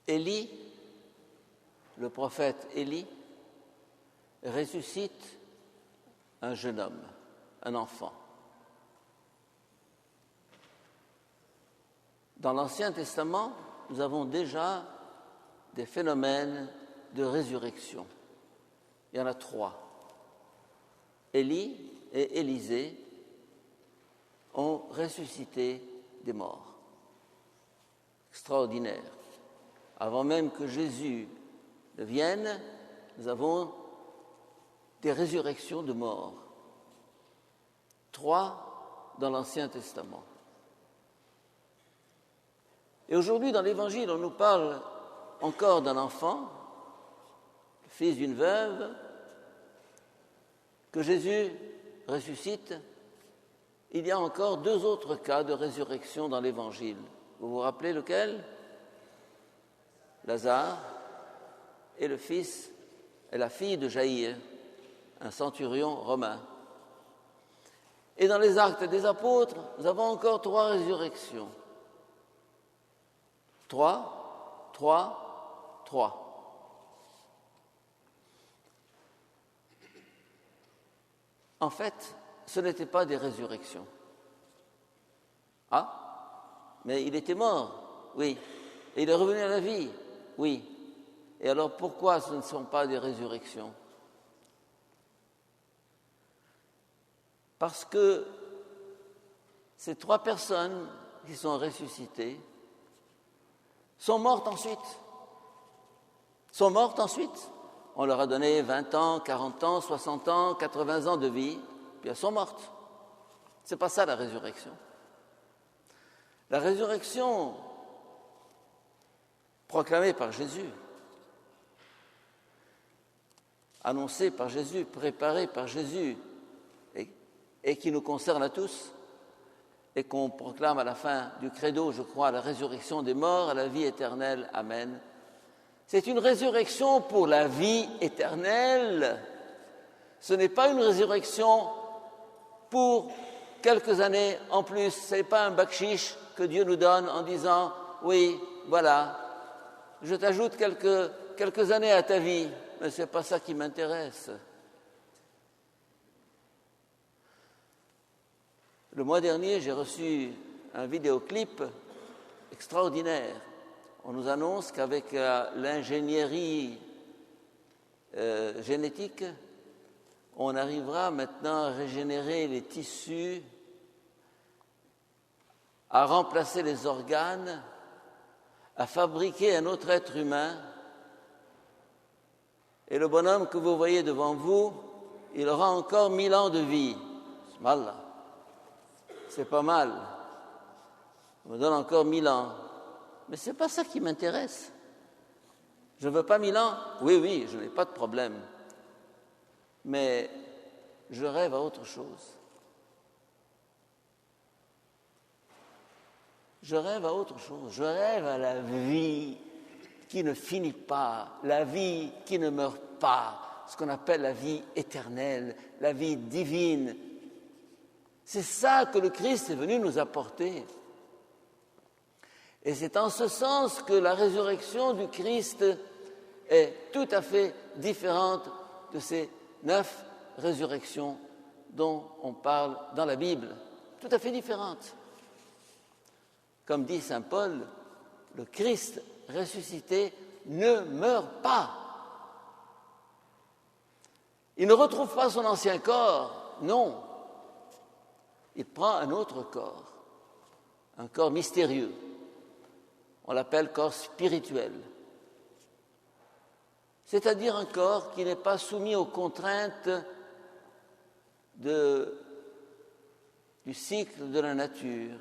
Élie, le prophète Élie, ressuscite un jeune homme, un enfant. Dans l'Ancien Testament, nous avons déjà des phénomènes de résurrection. Il y en a 3. Élie et Élisée ont ressuscité des morts. Extraordinaire. Avant même que Jésus ne vienne, nous avons des résurrections de morts. 3 dans l'Ancien Testament. Et aujourd'hui, dans l'Évangile, on nous parle encore d'un enfant, le fils d'une veuve, que Jésus ressuscite. Il y a encore 2 autres cas de résurrection dans l'Évangile. Vous vous rappelez lequel ? Lazare et le fils et la fille de Jaïr, un centurion romain. Et dans les Actes des Apôtres, nous avons encore 3 résurrections. 3, 3, 3. En fait, ce n'étaient pas des résurrections. Ah, mais il était mort, oui. Et il est revenu à la vie, oui. Et alors pourquoi ce ne sont pas des résurrections ? Parce que ces 3 personnes qui sont ressuscitées sont mortes ensuite. On leur a donné 20 ans, 40 ans, 60 ans, 80 ans de vie, puis elles sont mortes. C'est pas ça la résurrection. La résurrection proclamée par Jésus, annoncée par Jésus, préparée par Jésus, et qui nous concerne à tous, et qu'on proclame à la fin du credo, je crois, à la résurrection des morts, à la vie éternelle. Amen. C'est une résurrection pour la vie éternelle. Ce n'est pas une résurrection pour quelques années en plus. Ce n'est pas un bakchiche que Dieu nous donne en disant « Oui, voilà, je t'ajoute quelques années à ta vie. » Mais ce n'est pas ça qui m'intéresse. Le mois dernier, j'ai reçu un vidéoclip extraordinaire. On nous annonce qu'avec l'ingénierie génétique, on arrivera maintenant à régénérer les tissus, à remplacer les organes, à fabriquer un autre être humain. Et le bonhomme que vous voyez devant vous, il aura encore 1000 ans de vie. C'est mal, là. C'est pas mal. On me donne encore 1000 ans. Mais ce n'est pas ça qui m'intéresse. Je ne veux pas 1000 ans. Oui, je n'ai pas de problème. Mais je rêve à autre chose. Je rêve à autre chose. Je rêve à la vie qui ne finit pas, la vie qui ne meurt pas, ce qu'on appelle la vie éternelle, la vie divine. C'est ça que le Christ est venu nous apporter. Et c'est en ce sens que la résurrection du Christ est tout à fait différente de ces 9 résurrections dont on parle dans la Bible. Tout à fait différente. Comme dit saint Paul, le Christ ressuscité ne meurt pas. Il ne retrouve pas son ancien corps, non. Il prend un autre corps, un corps mystérieux. On l'appelle corps spirituel. C'est-à-dire un corps qui n'est pas soumis aux contraintes du cycle de la nature.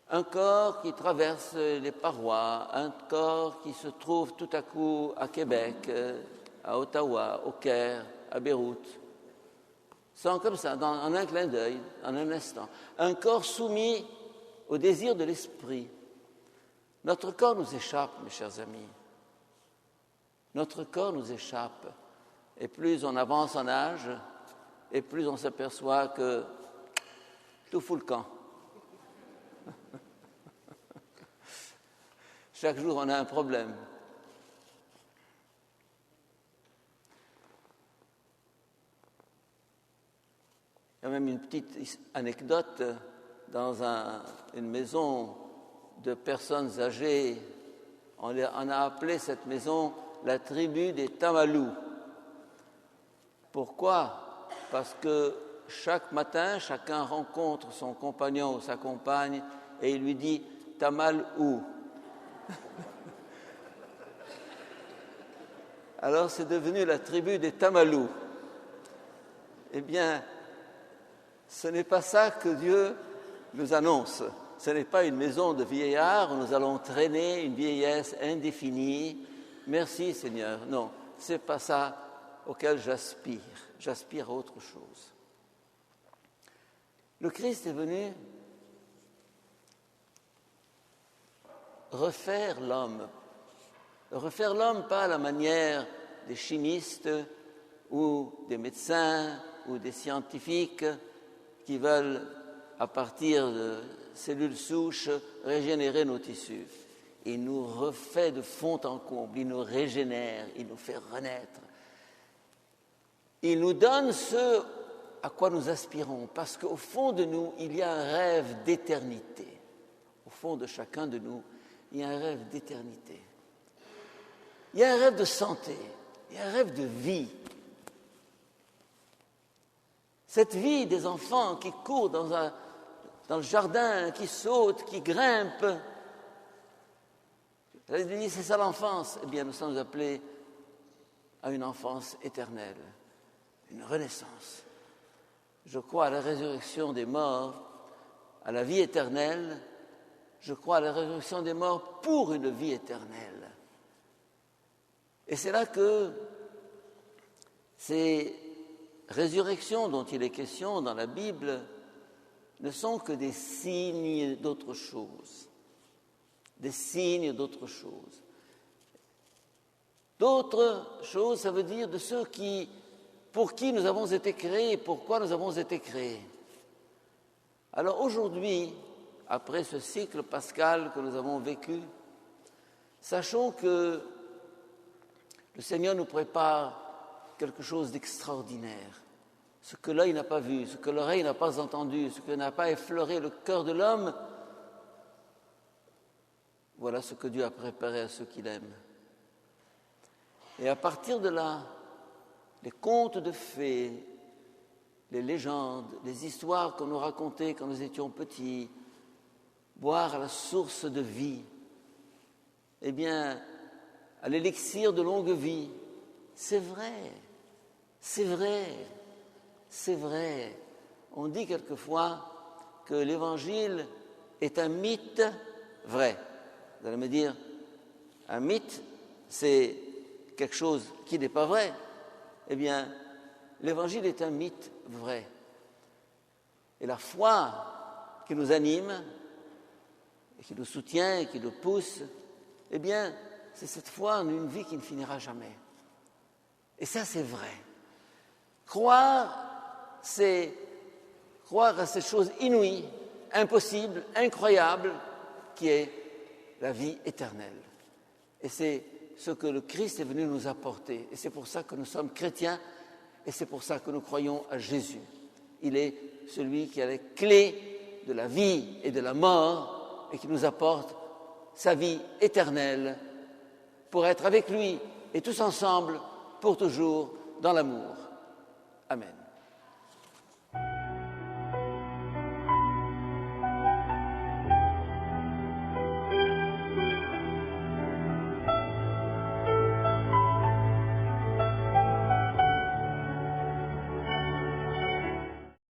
Un corps qui traverse les parois, un corps qui se trouve tout à coup à Québec, à Ottawa, au Caire, à Beyrouth. Sans comme ça, en un clin d'œil, en un instant. Un corps soumis au désir de l'esprit. Notre corps nous échappe, mes chers amis. Notre corps nous échappe. Et plus on avance en âge, et plus on s'aperçoit que tout fout le camp. Chaque jour, on a un problème. Il y a même une petite anecdote dans une maison de personnes âgées. On a appelé cette maison la tribu des Tamalous. Pourquoi? Parce que chaque matin, chacun rencontre son compagnon ou sa compagne et il lui dit « Tamal où ?» Alors c'est devenu la tribu des Tamalous. Eh bien, ce n'est pas ça que Dieu nous annonce. Ce n'est pas une maison de vieillards où nous allons traîner une vieillesse indéfinie. Merci Seigneur. Non, ce n'est pas ça auquel j'aspire. J'aspire à autre chose. Le Christ est venu refaire l'homme. Refaire l'homme pas à la manière des chimistes ou des médecins ou des scientifiques qui veulent, à partir de cellules souches, régénérer nos tissus. Il nous refait de fond en comble, il nous régénère, il nous fait renaître. Il nous donne ce à quoi nous aspirons, parce qu'au fond de nous, il y a un rêve d'éternité. Au fond de chacun de nous, il y a un rêve d'éternité. Il y a un rêve de santé, il y a un rêve de vie. Cette vie des enfants qui courent dans le jardin, qui sautent, qui grimpent. C'est ça l'enfance. Eh bien, nous sommes appelés à une enfance éternelle, une renaissance. Je crois à la résurrection des morts, à la vie éternelle. Je crois à la résurrection des morts pour une vie éternelle. Et c'est là que ces résurrections dont il est question dans la Bible ne sont que des signes d'autre chose. Des signes d'autre chose. D'autres choses, ça veut dire de ceux pour qui nous avons été créés, pourquoi nous avons été créés. Alors aujourd'hui, après ce cycle pascal que nous avons vécu, sachons que le Seigneur nous prépare quelque chose d'extraordinaire. Ce que l'œil n'a pas vu, ce que l'oreille n'a pas entendu, ce que n'a pas effleuré le cœur de l'homme, voilà ce que Dieu a préparé à ceux qui l'aiment. Et à partir de là, les contes de fées, les légendes, les histoires qu'on nous racontait quand nous étions petits, boire à la source de vie, eh bien, à l'élixir de longue vie, c'est vrai, c'est vrai, c'est vrai. On dit quelquefois que l'Évangile est un mythe vrai. Vous allez me dire, un mythe, c'est quelque chose qui n'est pas vrai. Eh bien, l'Évangile est un mythe vrai. Et la foi qui nous anime, et qui nous soutient, et qui nous pousse, eh bien, c'est cette foi en une vie qui ne finira jamais. Et ça, c'est vrai. Croire, c'est croire à cette chose inouïe, impossible, incroyable, qui est la vie éternelle. Et c'est ce que le Christ est venu nous apporter. Et c'est pour ça que nous sommes chrétiens, et c'est pour ça que nous croyons à Jésus. Il est celui qui a les clés de la vie et de la mort, et qui nous apporte sa vie éternelle, pour être avec lui, et tous ensemble, pour toujours, dans l'amour. Amen.